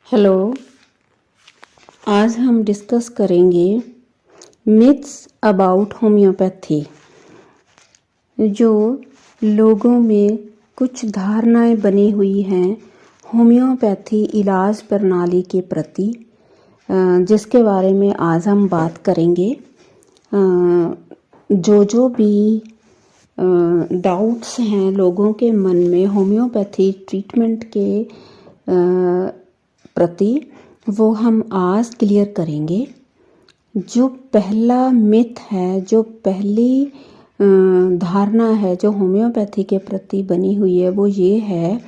Hello. आज हम discuss करेंगे मिथ्स अबाउट होम्योपैथी। जो लोगों में कुछ धारणाएं बनी हुई हैं होम्योपैथी इलाज प्रणाली के प्रति, जिसके बारे में आज हम बात करेंगे। जो भी डाउट्स हैं लोगों के मन में होम्योपैथी ट्रीटमेंट के प्रति, वो हम आज क्लियर करेंगे। जो पहला मिथ है, जो पहली धारणा है जो होम्योपैथी के प्रति बनी हुई है, वो ये है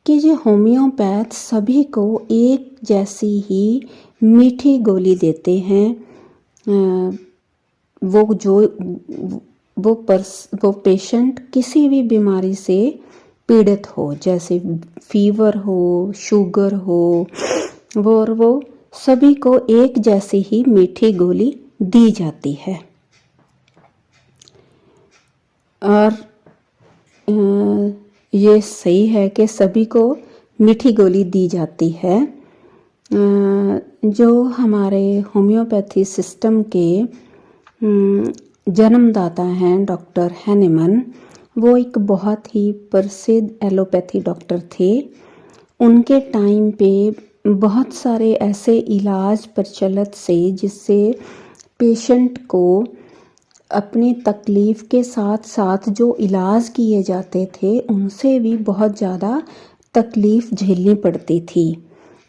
कि जो होम्योपैथ सभी को एक जैसी ही मीठी गोली देते हैं। वो पेशेंट किसी भी बीमारी से पीड़ित हो, जैसे फीवर हो, शुगर हो, वो सभी को एक जैसी ही मीठी गोली दी जाती है। और ये सही है कि सभी को मीठी गोली दी जाती है। जो हमारे होम्योपैथी सिस्टम के जन्मदाता हैं डॉक्टर हैनिमन, वो एक बहुत ही प्रसिद्ध एलोपैथी डॉक्टर थे। उनके टाइम पे बहुत सारे ऐसे इलाज प्रचलित से जिससे पेशेंट को अपनी तकलीफ़ के साथ साथ जो इलाज किए जाते थे उनसे भी बहुत ज़्यादा तकलीफ़ झेलनी पड़ती थी।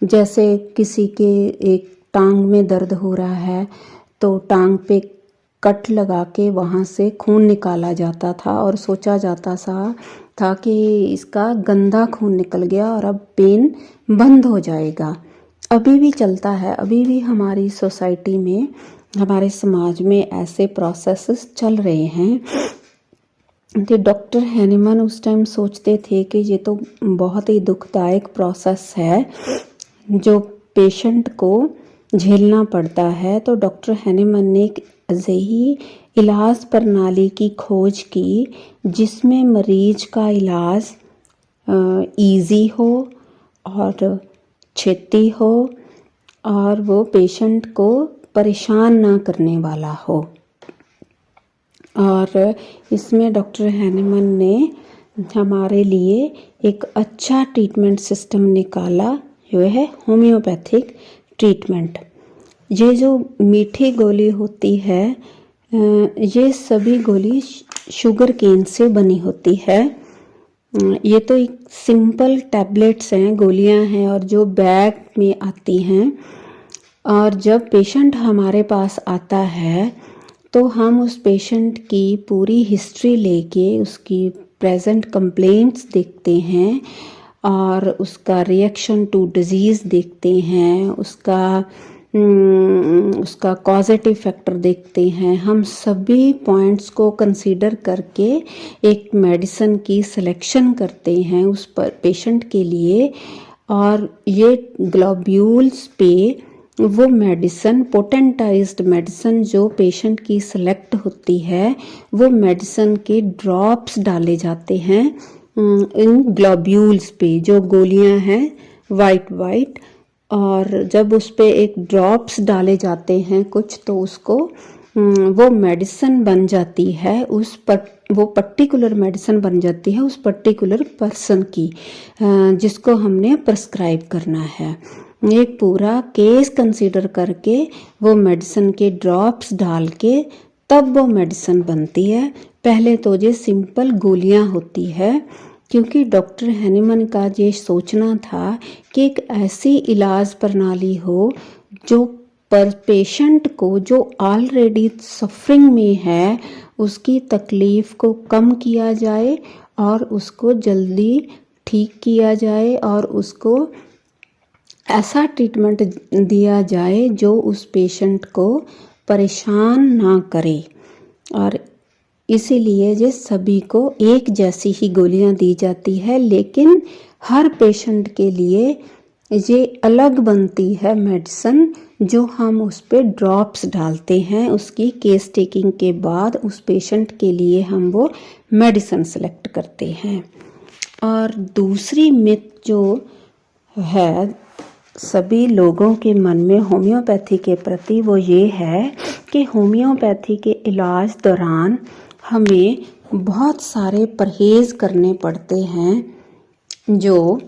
जैसे किसी के एक टांग में दर्द हो रहा है तो टांग पे कट लगा के वहाँ से खून निकाला जाता था और सोचा जाता था कि इसका गंदा खून निकल गया और अब पेन बंद हो जाएगा। अभी भी चलता है, अभी भी हमारी सोसाइटी में, हमारे समाज में ऐसे प्रोसेसेस चल रहे हैं। तो डॉक्टर हैनिमन उस टाइम सोचते थे कि ये तो बहुत ही दुखदायक प्रोसेस है जो पेशेंट को झेलना पड़ता है। तो डॉक्टर हैनिमन ने एक अजही इलाज प्रणाली की खोज की जिसमें मरीज का इलाज इजी हो और छेती हो और वो पेशेंट को परेशान ना करने वाला हो। और इसमें डॉक्टर हैनिमन ने हमारे लिए एक अच्छा ट्रीटमेंट सिस्टम निकाला, जो है होम्योपैथिक ट्रीटमेंट। ये जो मीठी गोली होती है, ये सभी गोली शुगर केन से बनी होती है। ये तो एक सिंपल टैबलेट्स हैं, गोलियां हैं और जो बैग में आती हैं। और जब पेशेंट हमारे पास आता है तो हम उस पेशेंट की पूरी हिस्ट्री लेके उसकी प्रेजेंट कंप्लेंट्स देखते हैं और उसका रिएक्शन टू डिजीज़ देखते हैं, उसका कॉजेटिव फैक्टर देखते हैं। हम सभी पॉइंट्स को कंसीडर करके एक मेडिसिन की सिलेक्शन करते हैं उस पर पेशेंट के लिए। और ये ग्लोब्यूल्स पे वो मेडिसिन, पोटेंटाइज्ड मेडिसिन जो पेशेंट की सिलेक्ट होती है, वो मेडिसिन के ड्रॉप्स डाले जाते हैं इन ग्लोब्यूल्स पे, जो गोलियां हैं वाइट। और जब उस पे एक ड्रॉप्स डाले जाते हैं कुछ, तो उसको वो मेडिसिन बन जाती है, वो पर्टिकुलर मेडिसिन बन जाती है उस पर्टिकुलर पर्सन की, जिसको हमने प्रिस्क्राइब करना है। एक पूरा केस कंसीडर करके वो मेडिसिन के ड्रॉप्स डाल के तब वो मेडिसिन बनती है। पहले तो ये सिंपल गोलियां होती है, क्योंकि डॉक्टर हैनिमन का ये सोचना था कि एक ऐसी इलाज प्रणाली हो जो पर पेशेंट को, जो ऑलरेडी सफरिंग में है, उसकी तकलीफ़ को कम किया जाए और उसको जल्दी ठीक किया जाए और उसको ऐसा ट्रीटमेंट दिया जाए जो उस पेशेंट को परेशान ना करे। और इसीलिए ये सभी को एक जैसी ही गोलियां दी जाती है, लेकिन हर पेशेंट के लिए ये अलग बनती है मेडिसिन, जो हम उस पे ड्रॉप्स डालते हैं। उसकी केस टेकिंग के बाद उस पेशेंट के लिए हम वो मेडिसिन सेलेक्ट करते हैं। और दूसरी मिथ जो है सभी लोगों के मन में होम्योपैथी के प्रति वो ये है कि होम्योपैथी के इलाज दौरान हमें बहुत सारे परहेज करने पड़ते हैं, जो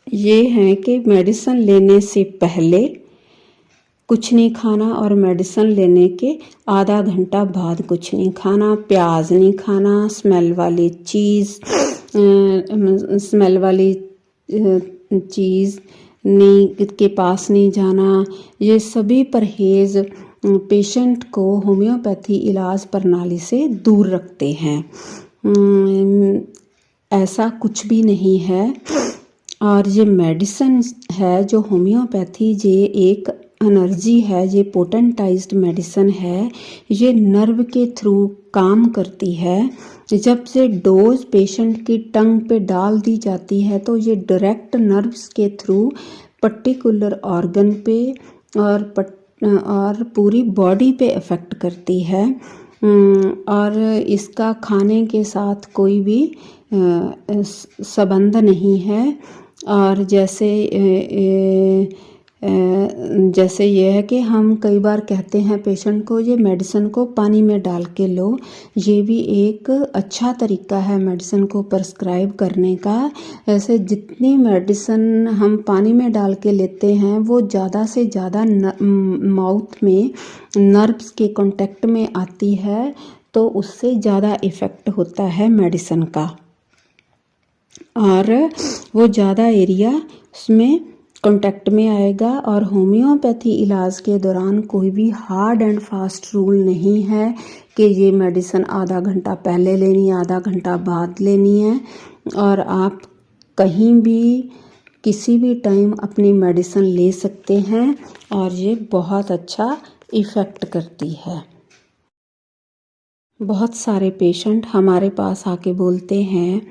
ये हैं कि मेडिसिन लेने से पहले कुछ नहीं खाना और मेडिसिन लेने के आधा घंटा बाद कुछ नहीं खाना, प्याज नहीं खाना, स्मेल वाली चीज़ नहीं के पास नहीं जाना। ये सभी परहेज पेशेंट को होम्योपैथी इलाज प्रणाली से दूर रखते हैं। ऐसा कुछ भी नहीं है। और ये मेडिसिन है जो होम्योपैथी, ये एक एनर्जी है, ये पोटेंटाइज्ड मेडिसिन है, ये नर्व के थ्रू काम करती है। जब से डोज पेशेंट की टंग पे डाल दी जाती है तो ये डायरेक्ट नर्व्स के थ्रू पर्टिकुलर ऑर्गन पे और पूरी बॉडी पे इफ़ेक्ट करती है। और इसका खाने के साथ कोई भी संबंध नहीं है। और जैसे ये है कि हम कई बार कहते हैं पेशेंट को ये मेडिसिन को पानी में डाल के लो, ये भी एक अच्छा तरीका है मेडिसिन को प्रिस्क्राइब करने का। ऐसे जितनी मेडिसिन हम पानी में डाल के लेते हैं वो ज़्यादा से ज़्यादा माउथ में नर्व्स के कांटेक्ट में आती है, तो उससे ज़्यादा इफ़ेक्ट होता है मेडिसिन का, और वो ज़्यादा एरिया उसमें कांटेक्ट में आएगा। और होम्योपैथी इलाज के दौरान कोई भी हार्ड एंड फास्ट रूल नहीं है कि ये मेडिसिन आधा घंटा पहले लेनी है, आधा घंटा बाद लेनी है। और आप कहीं भी किसी भी टाइम अपनी मेडिसिन ले सकते हैं और ये बहुत अच्छा इफ़ेक्ट करती है। बहुत सारे पेशेंट हमारे पास आके बोलते हैं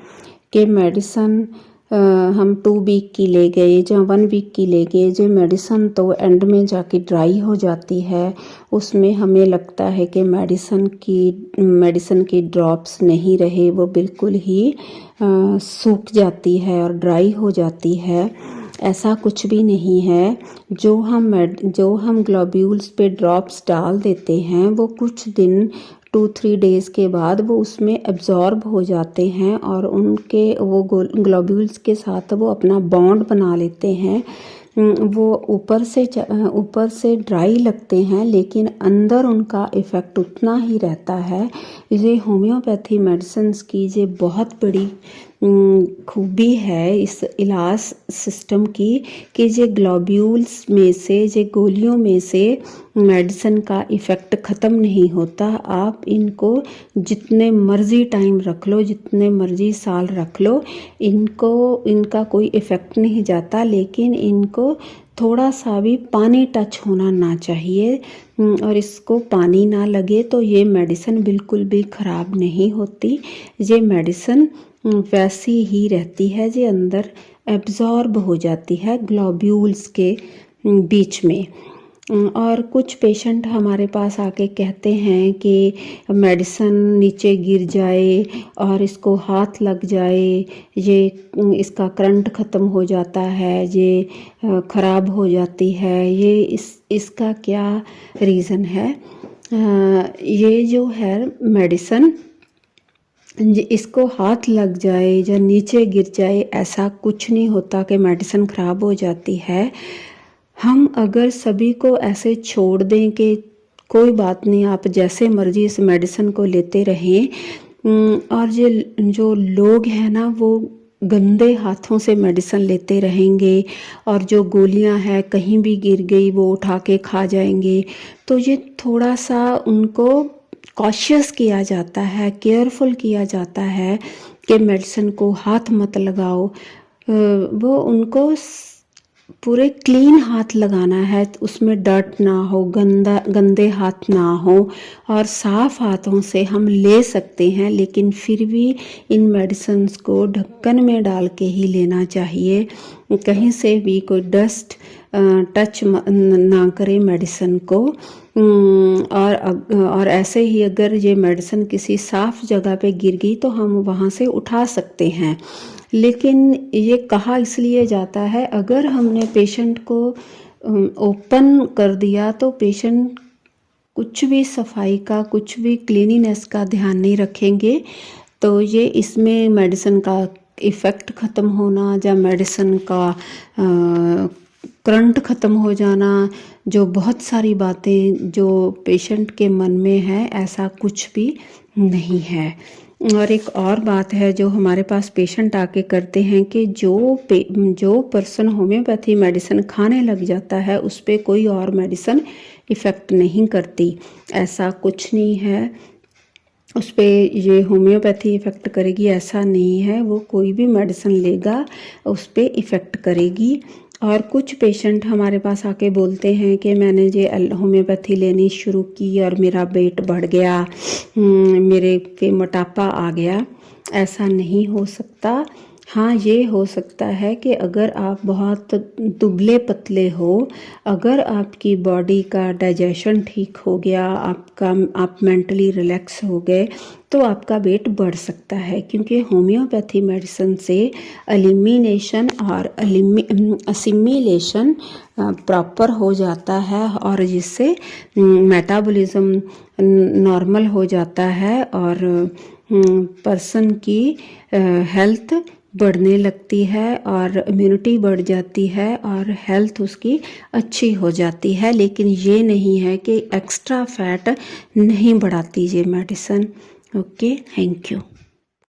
कि मेडिसिन हम 2 वीक की ले गए या 1 वीक की ले गए, जो मेडिसिन तो एंड में जाके ड्राई हो जाती है। उसमें हमें लगता है कि मेडिसिन की ड्रॉप्स नहीं रहे, वो बिल्कुल ही सूख जाती है और ड्राई हो जाती है। ऐसा कुछ भी नहीं है। जो हम ग्लोब्यूल्स पे ड्रॉप्स डाल देते हैं वो कुछ दिन 2-3 डेज़ के बाद वो उसमें एब्जॉर्ब हो जाते हैं और वो ग्लोब्यूल्स के साथ वो अपना बॉन्ड बना लेते हैं। वो ऊपर से ड्राई लगते हैं लेकिन अंदर उनका इफ़ेक्ट उतना ही रहता है। ये होम्योपैथी मेडिसिन्स की ये बहुत बड़ी खूबी है इस इलाज सिस्टम की कि ये ग्लोब्यूल्स में से, ये गोलियों में से मेडिसिन का इफ़ेक्ट ख़त्म नहीं होता। आप इनको जितने मर्ज़ी टाइम रख लो, जितने मर्ज़ी साल रख लो, इनका कोई इफ़ेक्ट नहीं जाता। लेकिन इनको थोड़ा सा भी पानी टच होना ना चाहिए और इसको पानी ना लगे तो ये मेडिसिन बिल्कुल भी ख़राब नहीं होती। ये मेडिसिन वैसी ही रहती है, ये अंदर एब्जॉर्ब हो जाती है ग्लोब्यूल्स के बीच में। और कुछ पेशेंट हमारे पास आके कहते हैं कि मेडिसिन नीचे गिर जाए और इसको हाथ लग जाए, ये इसका करंट ख़त्म हो जाता है, ये ख़राब हो जाती है। ये इसका क्या रीज़न है? ये जो है मेडिसिन, इसको हाथ लग जाए या नीचे गिर जाए ऐसा कुछ नहीं होता कि मेडिसिन ख़राब हो जाती है। हम अगर सभी को ऐसे छोड़ दें कि कोई बात नहीं, आप जैसे मर्जी इस मेडिसिन को लेते रहें, और ये जो लोग हैं ना वो गंदे हाथों से मेडिसिन लेते रहेंगे और जो गोलियां हैं कहीं भी गिर गई वो उठा के खा जाएंगे, तो ये थोड़ा सा उनको कॉशियस किया जाता है, केयरफुल किया जाता है कि मेडिसिन को हाथ मत लगाओ। वो उनको पूरे क्लीन हाथ लगाना है, उसमें डर्ट ना हो, गंदे हाथ ना हो, और साफ़ हाथों से हम ले सकते हैं। लेकिन फिर भी इन मेडिसिन्स को ढक्कन में डाल के ही लेना चाहिए, कहीं से भी कोई डस्ट टच ना करे मेडिसिन को। और ऐसे ही अगर ये मेडिसिन किसी साफ़ जगह पे गिर गई तो हम वहाँ से उठा सकते हैं। लेकिन ये कहा इसलिए जाता है, अगर हमने पेशेंट को ओपन कर दिया तो पेशेंट कुछ भी सफाई का, कुछ भी क्लीनिनेस का ध्यान नहीं रखेंगे, तो ये इसमें मेडिसिन का इफ़ेक्ट ख़त्म होना या मेडिसिन का करंट ख़त्म हो जाना, जो बहुत सारी बातें जो पेशेंट के मन में है, ऐसा कुछ भी नहीं है। और एक और बात है जो हमारे पास पेशेंट आके करते हैं कि जो पर्सन होम्योपैथी मेडिसिन खाने लग जाता है उस पर कोई और मेडिसिन इफ़ेक्ट नहीं करती। ऐसा कुछ नहीं है, उस पर ये होम्योपैथी इफ़ेक्ट करेगी ऐसा नहीं है, वो कोई भी मेडिसिन लेगा उस पर इफ़ेक्ट करेगी। और कुछ पेशेंट हमारे पास आके बोलते हैं कि मैंने ये होम्योपैथी लेनी शुरू की और मेरा वेट बढ़ गया, मेरे पे मोटापा आ गया। ऐसा नहीं हो सकता। हाँ, ये हो सकता है कि अगर आप बहुत दुबले पतले हो, अगर आपकी बॉडी का डाइजेशन ठीक हो गया, आप मेंटली रिलैक्स हो गए, तो आपका वेट बढ़ सकता है, क्योंकि होम्योपैथी मेडिसिन से एलिमिनेशन और असिमिलेशन प्रॉपर हो जाता है और जिससे मेटाबॉलिज्म नॉर्मल हो जाता है और पर्सन की हेल्थ बढ़ने लगती है और इम्यूनिटी बढ़ जाती है और हेल्थ उसकी अच्छी हो जाती है। लेकिन ये नहीं है कि एक्स्ट्रा फैट नहीं बढ़ाती ये मेडिसिन। Okay, thank you.